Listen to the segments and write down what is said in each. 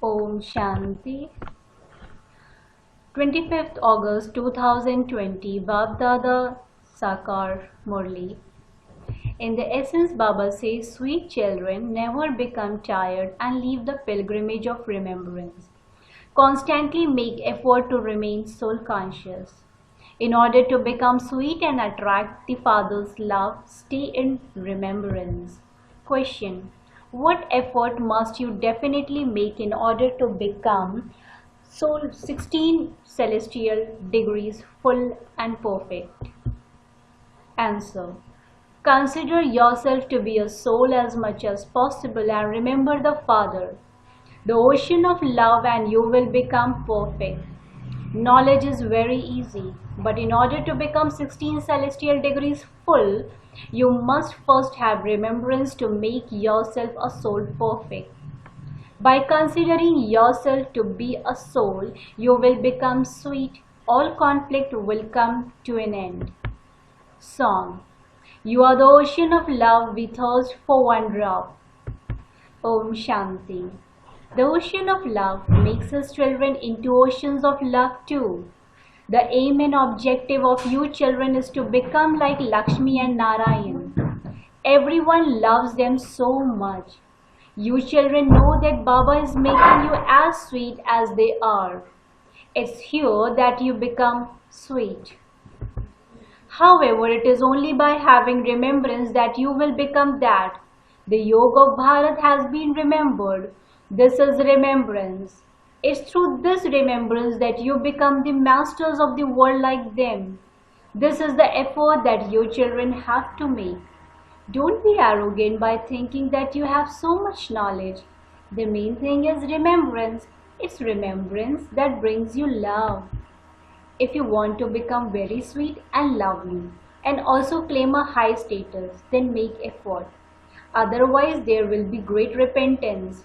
Om Shanti. 25th August 2020 Babdada Sakar Murli. In the essence, Baba says, sweet children, never become tired and leave the pilgrimage of remembrance. Constantly make effort to remain soul conscious. In order to become sweet and attract the Father's love, stay in remembrance. Question: what effort must you definitely make in order to become soul 16 celestial degrees full and perfect? Answer: consider yourself to be a soul as much as possible and remember the Father, the ocean of love, and you will become perfect. Knowledge is very easy, but in order to become 16 celestial degrees full, you must first have remembrance to make yourself a soul perfect. By considering yourself to be a soul, you will become sweet. All conflict will come to an end. Song: you are the ocean of love, we thirst for one drop. Om Shanti. The ocean of love makes us children into oceans of love too. The aim and objective of you children is to become like Lakshmi and Narayan. Everyone loves them so much. You children know that Baba is making you as sweet as they are. It's here that you become sweet. However, it is only by having remembrance that you will become that. The Yoga of Bharat has been remembered. This is remembrance. It's through this remembrance that you become the masters of the world like them. This is the effort that you children have to make. Don't be arrogant by thinking that you have so much knowledge. The main thing is remembrance. It's remembrance that brings you love. If you want to become very sweet and lovely and also claim a high status, then make effort. Otherwise, there will be great repentance.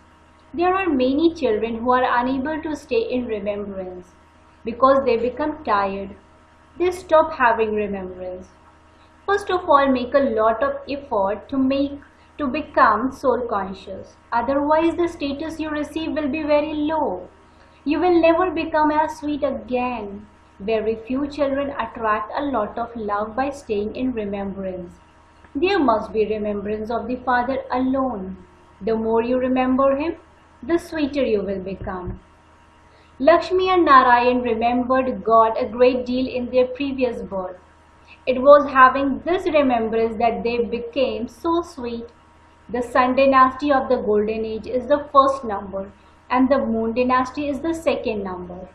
There are many children who are unable to stay in remembrance because they become tired. They stop having remembrance. First of all, make a lot of effort to become soul conscious. Otherwise, the status you receive will be very low. You will never become as sweet again. Very few children attract a lot of love by staying in remembrance. There must be remembrance of the Father alone. The more you remember Him, the sweeter you will become. Lakshmi and Narayan remembered God a great deal in their previous birth. It was having this remembrance that they became so sweet. The Sun dynasty of the Golden Age is the first number and the Moon dynasty is the second number.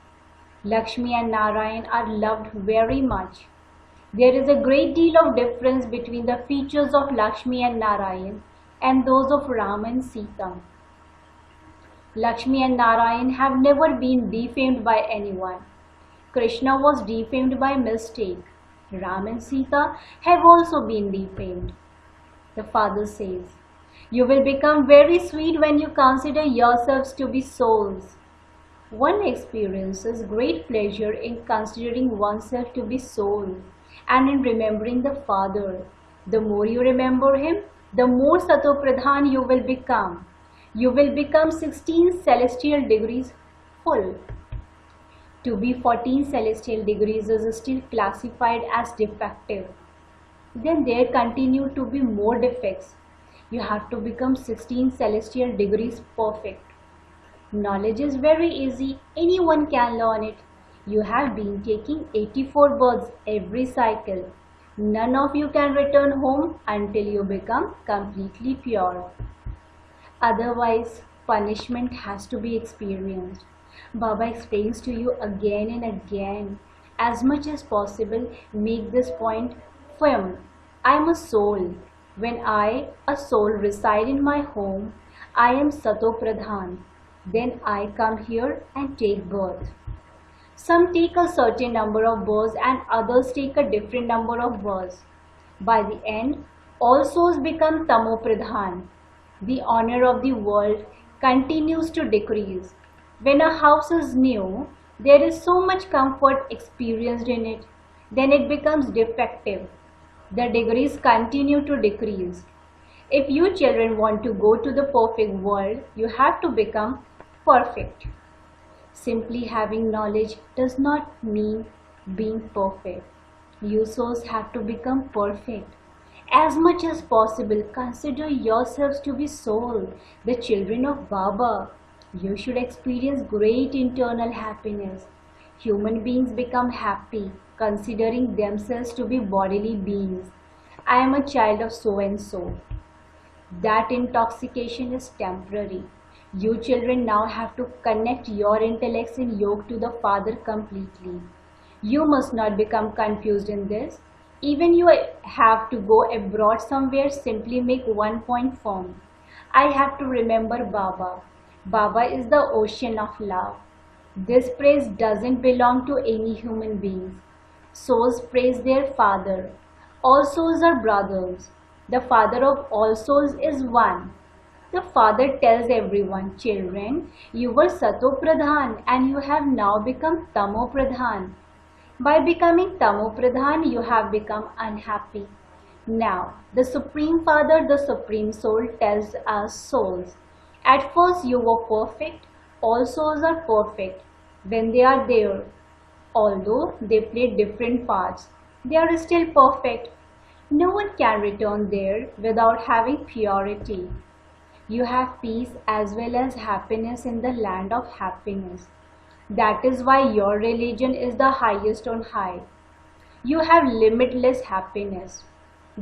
Lakshmi and Narayan are loved very much. There is a great deal of difference between the features of Lakshmi and Narayan and those of Ram and Sita. Lakshmi and Narayan have never been defamed by anyone. Krishna was defamed by mistake. Ram and Sita have also been defamed. The Father says, you will become very sweet when you consider yourselves to be souls. One experiences great pleasure in considering oneself to be soul and in remembering the Father. The more you remember Him, the more Sato Pradhan you will become. You will become 16 celestial degrees full. To be 14 celestial degrees is still classified as defective. Then there continue to be more defects. You have to become 16 celestial degrees perfect. Knowledge is very easy. Anyone can learn it. You have been taking 84 births every cycle. None of you can return home until you become completely pure. Otherwise, punishment has to be experienced. Baba explains to you again and again. As much as possible, make this point firm. I am a soul. When I, a soul, reside in my home, I am Sato Pradhan. Then I come here and take birth. Some take a certain number of births and others take a different number of births. By the end, all souls become Tamo Pradhan. The honor of the world continues to decrease. When a house is new, there is so much comfort experienced in it. Then it becomes defective. The degrees continue to decrease. If you children want to go to the perfect world, you have to become perfect. Simply having knowledge does not mean being perfect. You souls have to become perfect. As much as possible, consider yourselves to be soul, the children of Baba. You should experience great internal happiness. Human beings become happy, considering themselves to be bodily beings. I am a child of so and so. That intoxication is temporary. You children now have to connect your intellects in yoke to the Father completely. You must not become confused in this. Even you have to go abroad somewhere, simply make one point firm. I have to remember Baba. Baba is the ocean of love. This praise doesn't belong to any human beings. Souls praise their Father. All souls are brothers. The Father of all souls is one. The Father tells everyone, children, you were Sato Pradhan and you have now become Tamo Pradhan. By becoming Tamo Pradhan, you have become unhappy. Now, the Supreme Father, the Supreme Soul tells us souls. At first you were perfect, all souls are perfect when they are there. Although they play different parts, they are still perfect. No one can return there without having purity. You have peace as well as happiness in the land of happiness. That is why your religion is the highest on high. You have limitless happiness.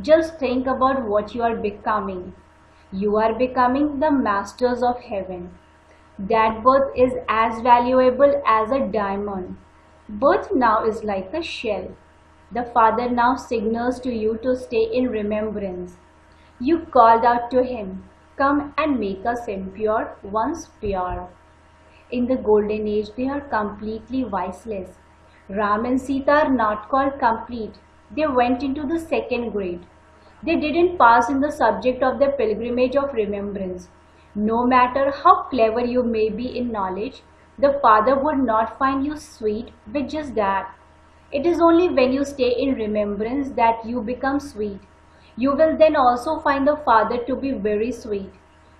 Just think about what you are becoming. You are becoming the masters of heaven. That birth is as valuable as a diamond. Birth now is like a shell. The Father now signals to you to stay in remembrance. You called out to Him, come and make us impure, once pure. In the golden age, they are completely viceless. Ram and Sita are not called complete. They went into the second grade. They didn't pass in the subject of the pilgrimage of remembrance. No matter how clever you may be in knowledge, the Father would not find you sweet with just that. It is only when you stay in remembrance that you become sweet. You will then also find the Father to be very sweet.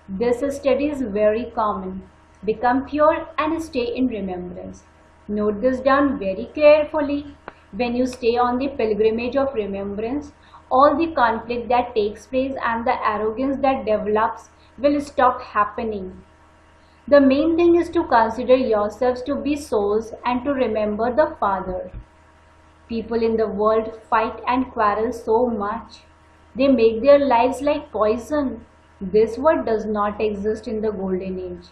This study is very common. Become pure and stay in remembrance. Note this down very carefully. When you stay on the pilgrimage of remembrance, all the conflict that takes place and the arrogance that develops will stop happening. The main thing is to consider yourselves to be souls and to remember the Father. People in the world fight and quarrel so much. They make their lives like poison. This word does not exist in the golden age.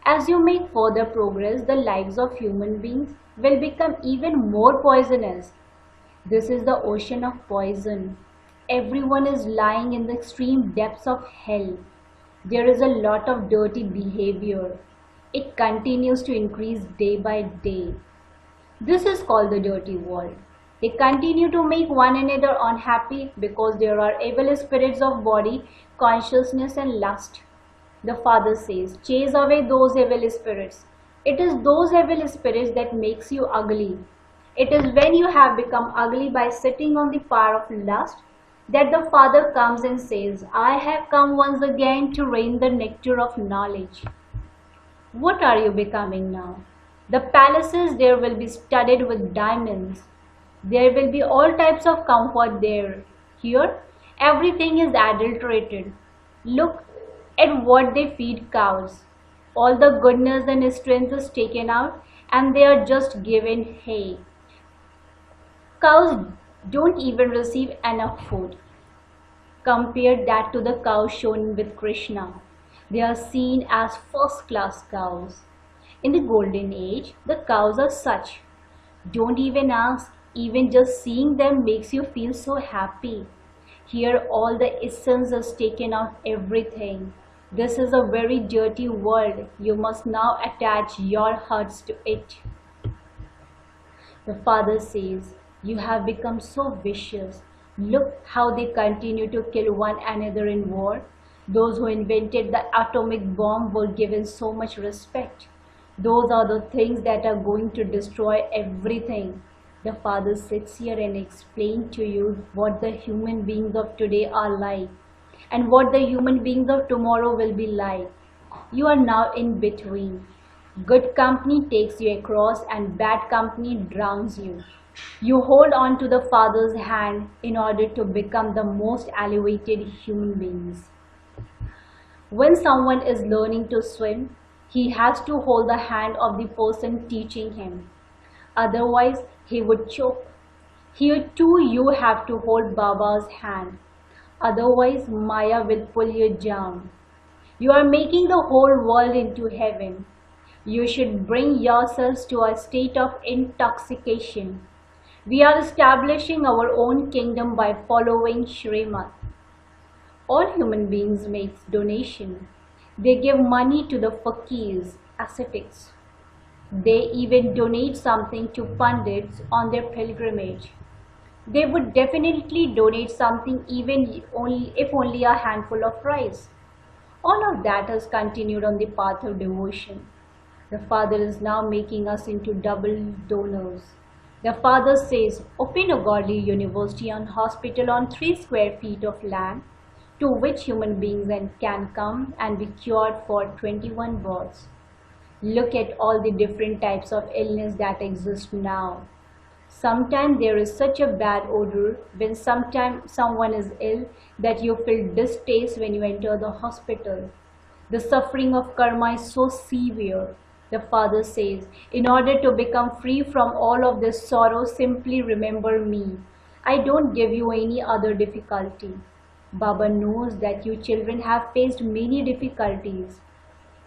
As you make further progress, the lives of human beings will become even more poisonous. This is the ocean of poison. Everyone is lying in the extreme depths of hell. There is a lot of dirty behavior. It continues to increase day by day. This is called the dirty world. They continue to make one another unhappy because there are evil spirits of body, consciousness and lust. The Father says, chase away those evil spirits. It is those evil spirits that makes you ugly. It is when you have become ugly by sitting on the power of lust that the Father comes and says, I have come once again to rain the nectar of knowledge. What are you becoming now? The palaces there will be studded with diamonds. There will be all types of comfort there. Here, everything is adulterated. Look at what they feed cows. All the goodness and strength is taken out and they are just given hay. Cows don't even receive enough food. Compare that to the cows shown with Krishna. They are seen as first-class cows. In the golden age, the cows are such. Don't even ask, even just seeing them makes you feel so happy. Here all the essence is taken out everything. This is a very dirty world. You must now attach your hearts to it. The Father says, you have become so vicious. Look how they continue to kill one another in war. Those who invented the atomic bomb were given so much respect. Those are the things that are going to destroy everything. The Father sits here and explains to you what the human beings of today are like and what the human beings of tomorrow will be like. You are now in between. Good company takes you across and bad company drowns you. You hold on to the Father's hand in order to become the most elevated human beings. When someone is learning to swim, he has to hold the hand of the person teaching him. Otherwise, he would choke. Here too you have to hold Baba's hand. Otherwise, Maya will pull you down. You are making the whole world into heaven. You should bring yourselves to a state of intoxication. We are establishing our own kingdom by following Srimad. All human beings make donation. They give money to the fakirs, ascetics. They even donate something to pundits on their pilgrimage. They would definitely donate something if only a handful of rice. All of that has continued on the path of devotion. The Father is now making us into double donors. The Father says, open a godly university and hospital on 3 square feet of land, to which human beings can come and be cured for 21 births. Look at all the different types of illness that exist now. Sometimes there is such a bad odor when someone is ill that you feel distaste when you enter the hospital. The suffering of karma is so severe. The Father says, in order to become free from all of this sorrow, simply remember me. I don't give you any other difficulty. Baba knows that you children have faced many difficulties.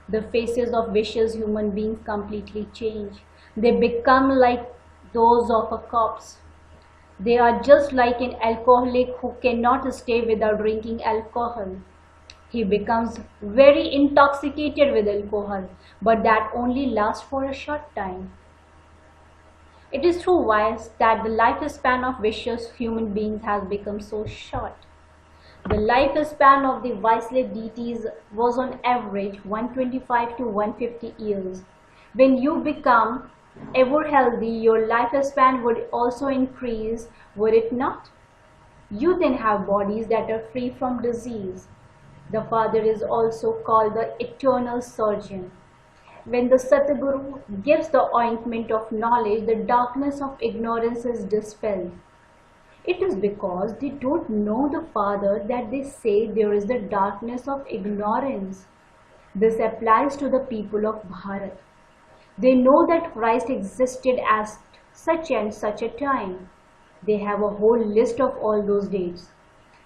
The faces of vicious human beings completely change. They become like those of a corpse. They are just like an alcoholic who cannot stay without drinking alcohol. He becomes very intoxicated with alcohol, but that only lasts for a short time. It is through vice that the lifespan of vicious human beings has become so short. The lifespan of the viceless deities was on average 125 to 150 years. When you become ever healthy, your lifespan would also increase, would it not? You then have bodies that are free from disease. The Father is also called the eternal surgeon. When the Satguru gives the ointment of knowledge, the darkness of ignorance is dispelled. It is because they don't know the Father that they say there is the darkness of ignorance. This applies to the people of Bharat. They know that Christ existed at such and such a time. They have a whole list of all those dates.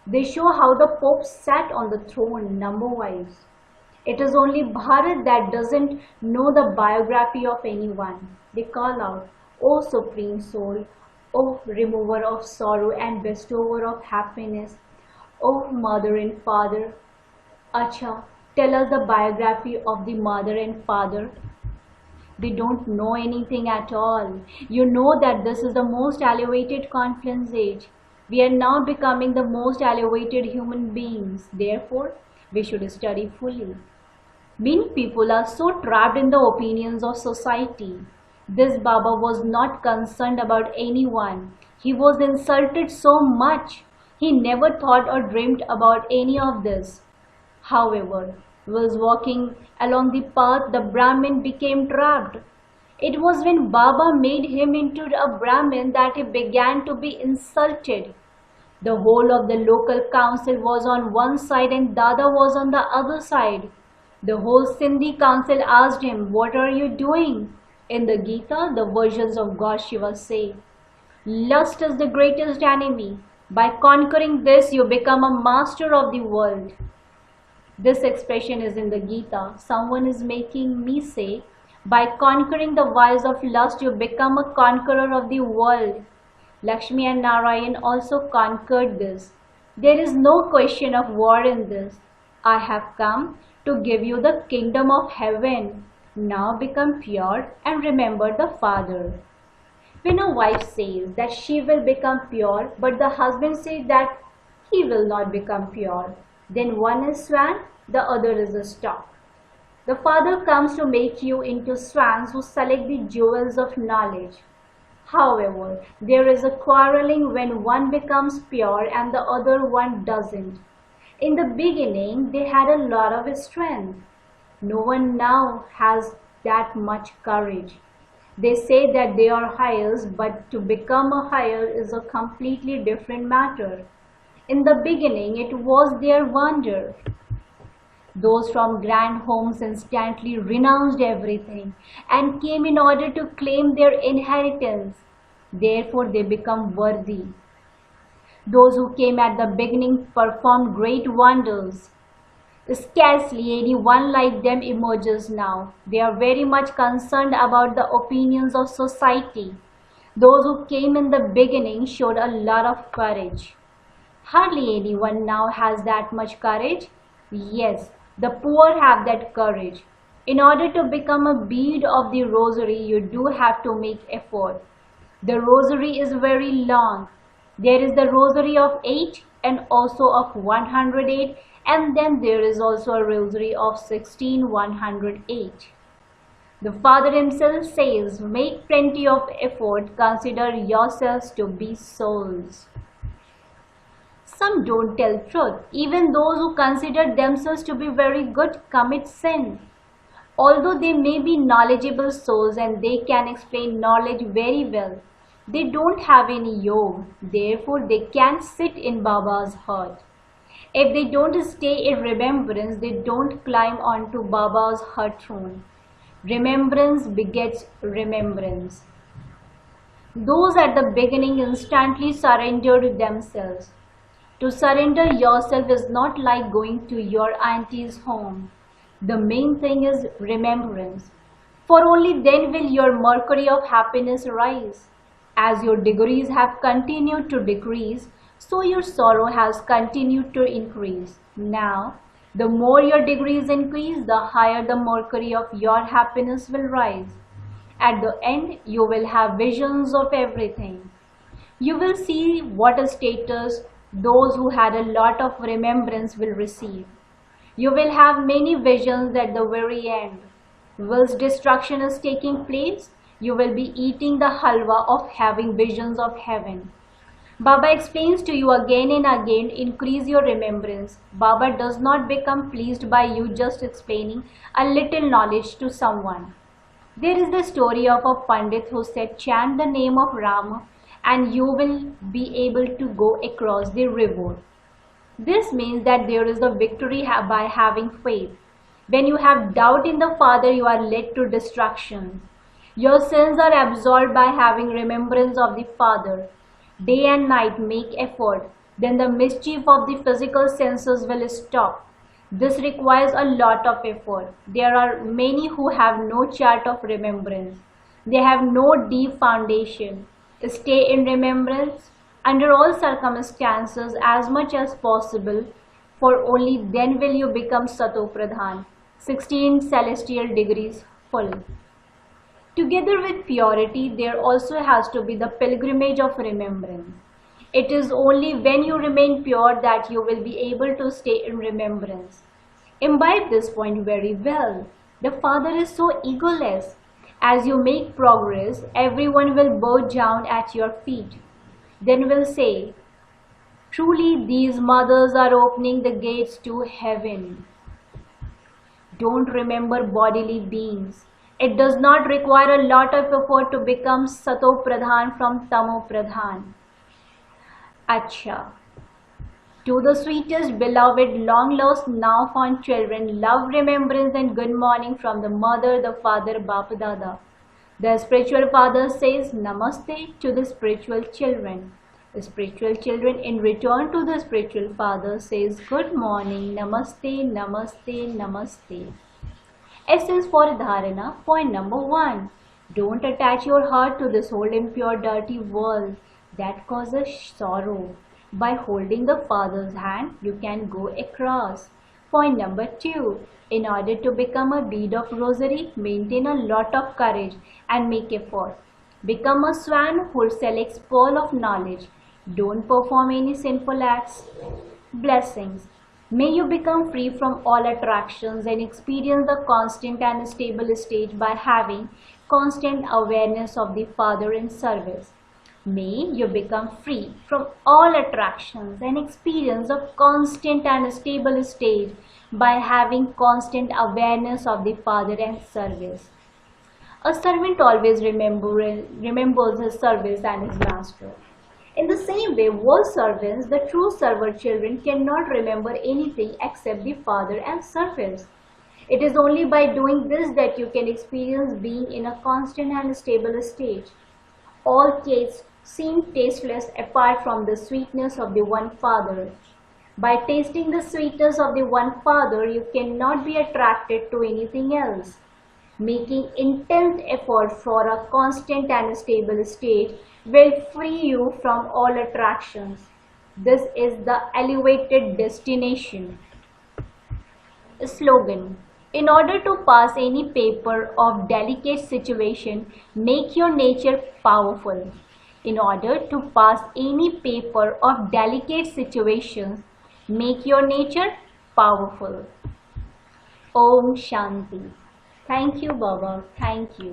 They show how the Pope sat on the throne number-wise. It is only Bharat that doesn't know the biography of anyone. They call out, O Supreme Soul, O Remover of Sorrow and Bestower of Happiness, O Mother and Father. Acha, tell us the biography of the Mother and Father. They don't know anything at all. You know that this is the most elevated conference age. We are now becoming the most elevated human beings. Therefore, we should study fully. Many people are so trapped in the opinions of society. This Baba was not concerned about anyone. He was insulted so much. He never thought or dreamed about any of this. However, whilst walking along the path, the Brahmin became trapped. It was when Baba made him into a Brahmin that he began to be insulted. The whole of the local council was on one side and Dada was on the other side. The whole Sindhi council asked him, "What are you doing?" In the Gita, the versions of God Shiva say, "Lust is the greatest enemy. By conquering this, you become a master of the world." This expression is in the Gita. Someone is making me say, by conquering the vice of lust, you become a conqueror of the world. Lakshmi and Narayan also conquered this. There is no question of war in this. I have come to give you the kingdom of heaven. Now become pure and remember the Father. When a wife says that she will become pure, but the husband says that he will not become pure, then one is swan, the other is a stork. The Father comes to make you into swans who select the jewels of knowledge. However, there is a quarreling when one becomes pure and the other one doesn't. In the beginning, they had a lot of strength. No one now has that much courage. They say that they are heirs, but to become a heir is a completely different matter. In the beginning, it was their wonder. Those from grand homes instantly renounced everything and came in order to claim their inheritance. Therefore, they become worthy. Those who came at the beginning performed great wonders. Scarcely anyone like them emerges now. They are very much concerned about the opinions of society. Those who came in the beginning showed a lot of courage. Hardly anyone now has that much courage. Yes, the poor have that courage. In order to become a bead of the rosary, you do have to make effort. The rosary is very long. There is the rosary of 8 and also of 108, and then there is also a rosary of 16108. The Father himself says, make plenty of effort, consider yourselves to be souls. Some don't tell truth. Even those who consider themselves to be very good commit sin. Although they may be knowledgeable souls and they can explain knowledge very well, they don't have any yoga, therefore they can't sit in Baba's heart. If they don't stay in remembrance, they don't climb onto Baba's heart throne. Remembrance begets remembrance. Those at the beginning instantly surrendered themselves. To surrender yourself is not like going to your auntie's home. The main thing is remembrance. For only then will your mercury of happiness rise. As your degrees have continued to decrease, so your sorrow has continued to increase. Now, the more your degrees increase, the higher the mercury of your happiness will rise. At the end, you will have visions of everything. You will see what a status those who had a lot of remembrance will receive. You will have many visions at the very end. Whilst destruction is taking place, you will be eating the halwa of having visions of heaven. Baba explains to you again and again, increase your remembrance. Baba does not become pleased by you just explaining a little knowledge to someone. There is the story of a Pandit who said, chant the name of Rama and you will be able to go across the river. This means that there is a victory by having faith. When you have doubt in the Father, you are led to destruction. Your sins are absolved by having remembrance of the Father. Day and night make effort, then the mischief of the physical senses will stop. This requires a lot of effort. There are many who have no chart of remembrance. They have no deep foundation. Stay in remembrance under all circumstances as much as possible, for only then will you become Sato Pradhan, 16 celestial degrees full. Together with purity, there also has to be the pilgrimage of remembrance. It is only when you remain pure that you will be able to stay in remembrance. Imbibe this point very well. The Father is so egoless. As you make progress, everyone will bow down at your feet. Then will say, truly these mothers are opening the gates to heaven. Don't remember bodily beings. It does not require a lot of effort to become Sato Pradhan from Tamo Pradhan. Acha. To the sweetest, beloved, long-lost, now-found children, love, remembrance and good morning from the mother, the father, Bap Dada. The spiritual father says Namaste to the spiritual children. The spiritual children in return to the spiritual father says good morning, Namaste, Namaste, Namaste. Essence for Dharana, point number 1. Don't attach your heart to this old impure dirty world that causes sorrow. By holding the Father's hand, you can go across. Point number 2. In order to become a bead of rosary, maintain a lot of courage and make effort. Become a swan who selects pearl of knowledge. Don't perform any sinful acts. Blessings. May you become free from all attractions and experience the constant and stable stage by having constant awareness of the Father in service. May you become free from all attractions and experience a constant and stable state by having constant awareness of the Father and service. A servant always remembers his service and his master. In the same way, world servants, the true server children, cannot remember anything except the Father and service. It is only by doing this that you can experience being in a constant and stable state. All tastes seem tasteless apart from the sweetness of the one Father. By tasting the sweetness of the one Father, you cannot be attracted to anything else. Making intense effort for a constant and stable state will free you from all attractions. This is the elevated destination. Slogan: in order to pass any paper of delicate situation, make your nature powerful. In order to pass any paper of delicate situations, make your nature powerful. Om Shanti. Thank you, Baba. Thank you.